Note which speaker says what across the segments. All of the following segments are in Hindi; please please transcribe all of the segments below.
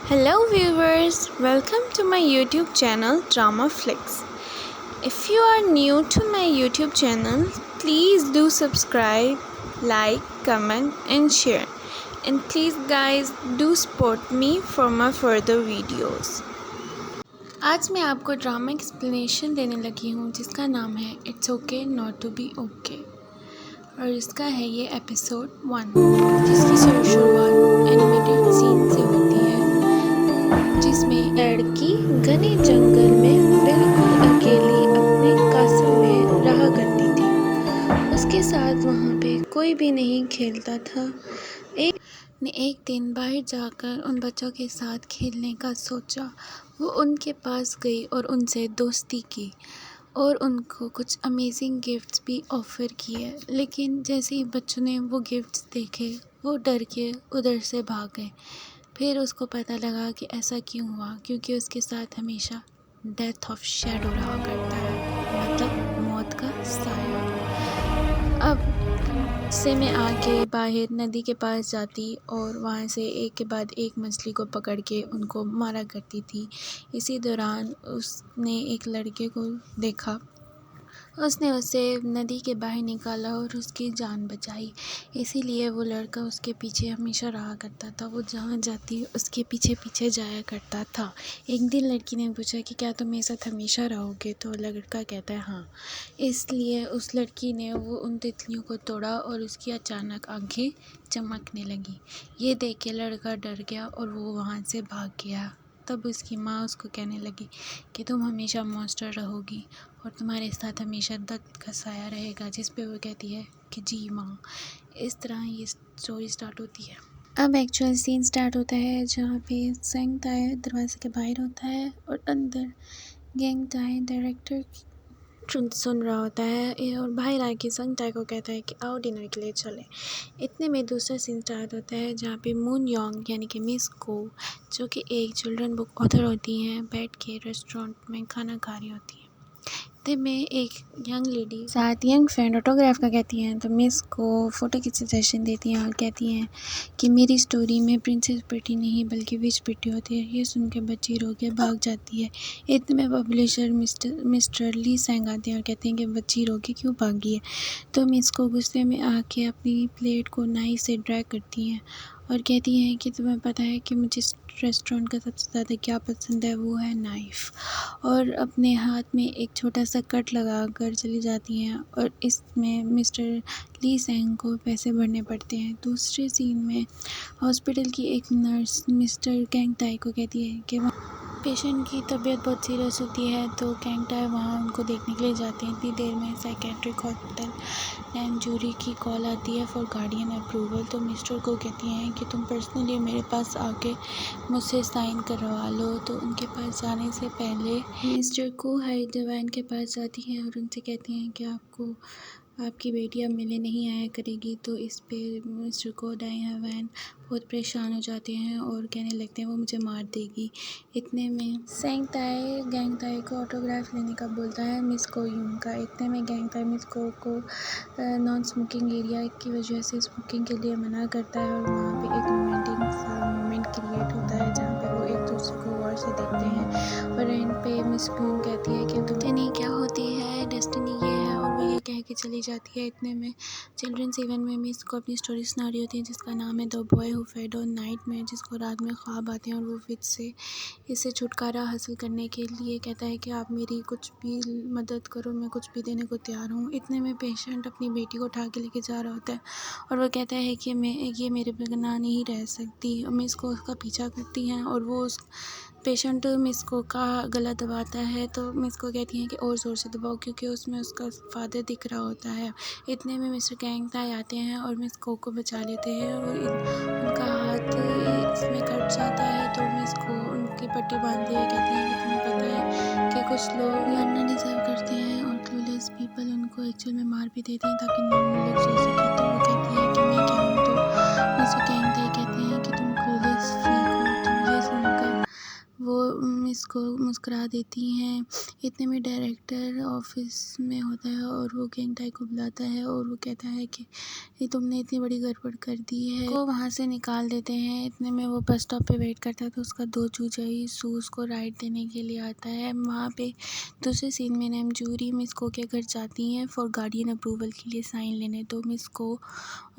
Speaker 1: Hello viewers, welcome to my YouTube channel Drama Flicks. If you are new to my YouTube channel, please do subscribe, like, comment and share. And please guys do support me for my further videos. आज मैं आपको ड्रामा एक्सप्लेनेशन देने लगी हूँ जिसका नाम है it's okay not to be okay और इसका है ये एपिसोड 1 जिसकी शुरुआत एनिमेटेड सीन से होती है जिसमें लड़की घने जंगल में बिल्कुल अकेली अपने कासल में रहा करती थी। उसके साथ वहाँ पे कोई भी नहीं खेलता था। एक दिन बाहर जाकर उन बच्चों के साथ खेलने का सोचा। वो उनके पास गई और उनसे दोस्ती की और उनको कुछ अमेजिंग गिफ्ट्स भी ऑफ़र किए। लेकिन जैसे ही बच्चों ने वो गिफ्ट्स देखे वो डर के उधर से भाग गए। फिर उसको पता लगा कि ऐसा क्यों हुआ, क्योंकि उसके साथ हमेशा डेथ ऑफ शैडो रहा करता है, मतलब मौत का साया। अब से मैं आके बाहर नदी के पास जाती और वहाँ से एक के बाद एक मछली को पकड़ के उनको मारा करती थी। इसी दौरान उसने एक लड़के को देखा। उसने उसे नदी के बाहर निकाला और उसकी जान बचाई। इसीलिए वो लड़का उसके पीछे हमेशा रहा करता था। वो जहाँ जाती उसके पीछे पीछे जाया करता था। एक दिन लड़की ने पूछा कि क्या तुम मेरे साथ हमेशा रहोगे? तो लड़का कहता है हाँ। इसलिए उस लड़की ने वो उन तितलियों को तोड़ा और उसकी अचानक आंखें चमकने लगी। ये देख के लड़का डर गया और वो वहाँ से भाग गया। तब उसकी माँ उसको कहने लगी कि तुम हमेशा मॉन्स्टर रहोगी और तुम्हारे साथ हमेशा दर्द का साया रहेगा। जिस पे वो कहती है कि जी माँ। इस तरह ये स्टोरी स्टार्ट होती है। अब एक्चुअल सीन स्टार्ट होता है जहाँ पे सेंग ताई दरवाजे के बाहर होता है और अंदर गैंग ताई डायरेक्टर सुन रहा होता है और बाहर आके संग ताई को कहता है कि आओ डिनर के लिए चलें। इतने में दूसरा सीन स्टार्ट होता है जहाँ पे मून योंग यानी कि मिस को, जो कि एक चिल्ड्रन बुक ऑथर होती हैं, बैठ के रेस्टोरेंट में खाना खा रही होती हैं। इतने में एक यंग लेडी साथ यंग फ्रेंड ऑटोग्राफ का कहती हैं तो मिस को फ़ोटो की सजेशन देती हैं और कहती हैं कि मेरी स्टोरी में प्रिंसेस प्रिटी नहीं बल्कि विच प्रिटी होती है। ये सुन के बच्ची रो के भाग जाती है। इतने में पब्लिशर मिस्टर ली सेंग आते हैं और कहते हैं कि बच्ची रो के क्यों भागी है। तो मिस को गुस्से में आके अपनी प्लेट को नाइफ से ड्रैग करती हैं और कहती हैं कि तुम्हें पता है कि मुझे रेस्टोरेंट का सबसे ज़्यादा क्या पसंद है, वो है नाइफ़। और अपने हाथ में एक छोटा सा कट लगा कर चली जाती हैं और इसमें मिस्टर ली सेंग को पैसे भरने पड़ते हैं। दूसरे सीन में हॉस्पिटल की एक नर्स मिस्टर गैंग ताई को कहती है कि पेशेंट की तबीयत बहुत सीरियस होती है तो गैंग ताई वहाँ उनको देखने के लिए जाते हैं। इतनी देर में साइकेट्रिक हॉस्पिटल एंड जूरी की कॉल आती है फॉर गार्डियन अप्रूवल। तो मिस्टर को कहती हैं कि तुम पर्सनली मेरे पास आके मुझसे साइन करवा लो। तो उनके पास जाने से पहले मिस्टर को हाई डिवाइन के पास जाती हैं और उनसे कहती हैं कि आपकी बेटी अब मिलने नहीं आया करेगी। तो इस पे मिस्टर को डाइवान बहुत परेशान हो जाते हैं और कहने लगते हैं वो मुझे मार देगी। इतने में सेंग ताई गैंग ताई को ऑटोग्राफ लेने का बोलता है मिस को यूं का। इतने में गैंग ताई मिस को नॉन स्मोकिंग एरिया की वजह से स्मोकिंग के लिए मना करता है और वहाँ पे एक रोमांटिक मोमेंट क्रिएट होता है जहाँ पे वो एक दूसरे को गौर से देखते हैं और एंड पे मिस क्यून कहती है कि डेस्टिनी क्या होती है, डेस्टिनी ये है, और वो ये कह के चली जाती है। इतने में चिल्ड्रंस इवेंट में मिस को अपनी स्टोरी सुना रही होती है जिसका नाम है the boy who fade on night में, जिसको रात में ख्वाब आते हैं और वो विच से इससे छुटकारा हासिल करने के लिए कहता है कि आप मेरी कुछ भी मदद करो, मैं कुछ भी देने को तैयार हूँ। इतने में पेशेंट अपनी बेटी को उठा के लेके जा रहा होता है और वो कहता है कि ये मेरे बिना नहीं रह सकती। मिस को उसका पीछा करती हैं और वो उस पेशेंट मिस को का गला दबाता है तो मिस को कहती हैं कि और ज़ोर से दबाओ क्योंकि उसमें उसका फादर दिख रहा होता है। इतने में मिस्टर गैंग ताई आते हैं और मिस को बचा लेते हैं और उनका हाथ इसमें कट जाता है तो मिस को उनकी पट्टी बांधते हुए कहती हैं कि तुम्हें पता है कि कुछ लोग मरना डिज़र्व करते हैं और क्लूलेस पीपल उनको एक्चुअल में मार भी देते हैं ताकि नॉर्मल लोग सो सके। तो वो कहती है कि मैं क्या हूँ। तो मिस्टर गैंग ताई कहते हैं कि तुम क्लूलेस फ्रीक हो। तो ये सुनकर वो
Speaker 2: मिस को मुस्कुरा देती हैं। इतने में डायरेक्टर ऑफिस में होता है और वो गेंगटाई को बुलाता है और वो कहता है कि ये तुमने इतनी बड़ी गड़बड़ कर दी है, को वहाँ से निकाल देते हैं। इतने में वो बस स्टॉप पे वेट करता है तो उसका दो चूजाई सू उसको राइड देने के लिए आता है। वहाँ पे दूसरे सीन में नमजूरी मिस को के घर जाती हैं फॉर गार्डियन अप्रूवल के लिए साइन लेने। तो मिस को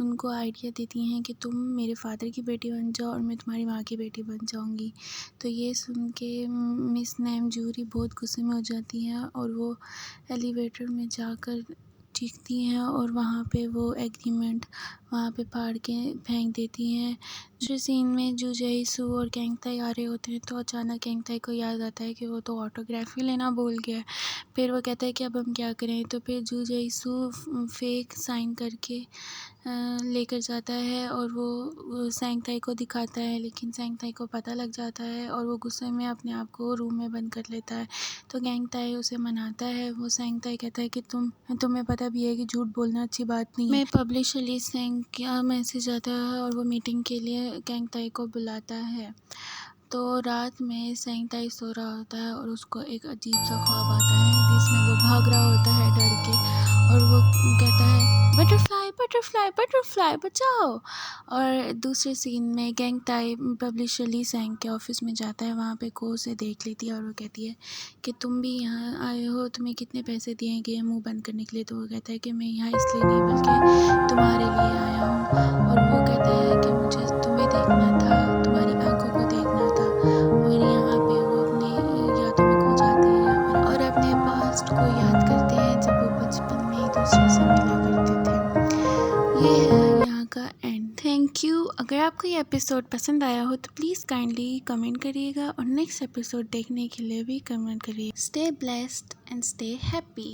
Speaker 2: उनको आइडिया देती हैं कि तुम मेरे फादर की बेटी बन जाओ और मैं तुम्हारी माँ की बेटी बन जाऊँगी। तो ये सुन के मिस नमजूरी बहुत गुस्से में हो जाती हैं और वो एलिवेटर में जाकर चीखती हैं और वहाँ पे वो एग्रीमेंट वहाँ पे फाड़ के फेंक देती हैं। दूसरे सीन में जू जईसू और गेंगटाई आ रहे होते हैं तो अचानक गेंगटाई को याद आता है कि वो तो ऑटोग्राफ ही लेना भूल गया है। फिर वो कहता है कि अब हम क्या करें, तो फिर जू जईसू फेक साइन करके लेकर जाता है और वो सेंगताई को दिखाता है, लेकिन सेंगताई को पता लग जाता है और वो गुस्से में अपने आप को रूम में बंद कर लेता है। तो गेंगटाई उसे मनाता है। वो सेंगताई कहता है कि तुम्हें पता भी है कि झूठ बोलना अच्छी बात नहीं है। मैं पब्लिश ली सेंग का मैसेज आता है और वो मीटिंग के लिए गेंगटाई को बुलाता है। तो रात में सेंगताई सो रहा होता है और उसको एक अजीब सा ख्वाब आता है जिसमें वो भाग रहा होता है डर के और वो कहता है बटरफ्लाई बटरफ्लाई बटरफ्लाई बचाओ। और दूसरे सीन में गेंगटाई पब्लिशर ली सेंग के ऑफिस में जाता है। वहाँ पे को उसे देख लेती है और वो कहती है कि तुम भी यहाँ आए हो, तुम्हें कितने पैसे दिए गए मुंह बंद करने के लिए। तो वो कहता है कि मैं यहाँ इसलिए नहीं बल्कि तुम्हारे लिए आया हूँ। और वो कहता है कि मुझे तुम्हें देखना था, तुम्हारी आंखों को देखना था। और यहाँ पे वो अपने यादों में खो जाते हैं और अपने पास्ट को याद करते हैं जब वो बचपन में एक दूसरे से मिला करते थे। ये है यहाँ का एंड। Thank you. अगर आपको ये एपिसोड पसंद आया हो तो प्लीज़ काइंडली कमेंट करिएगा और नेक्स्ट एपिसोड देखने के लिए भी कमेंट करिए। Stay blessed and stay happy.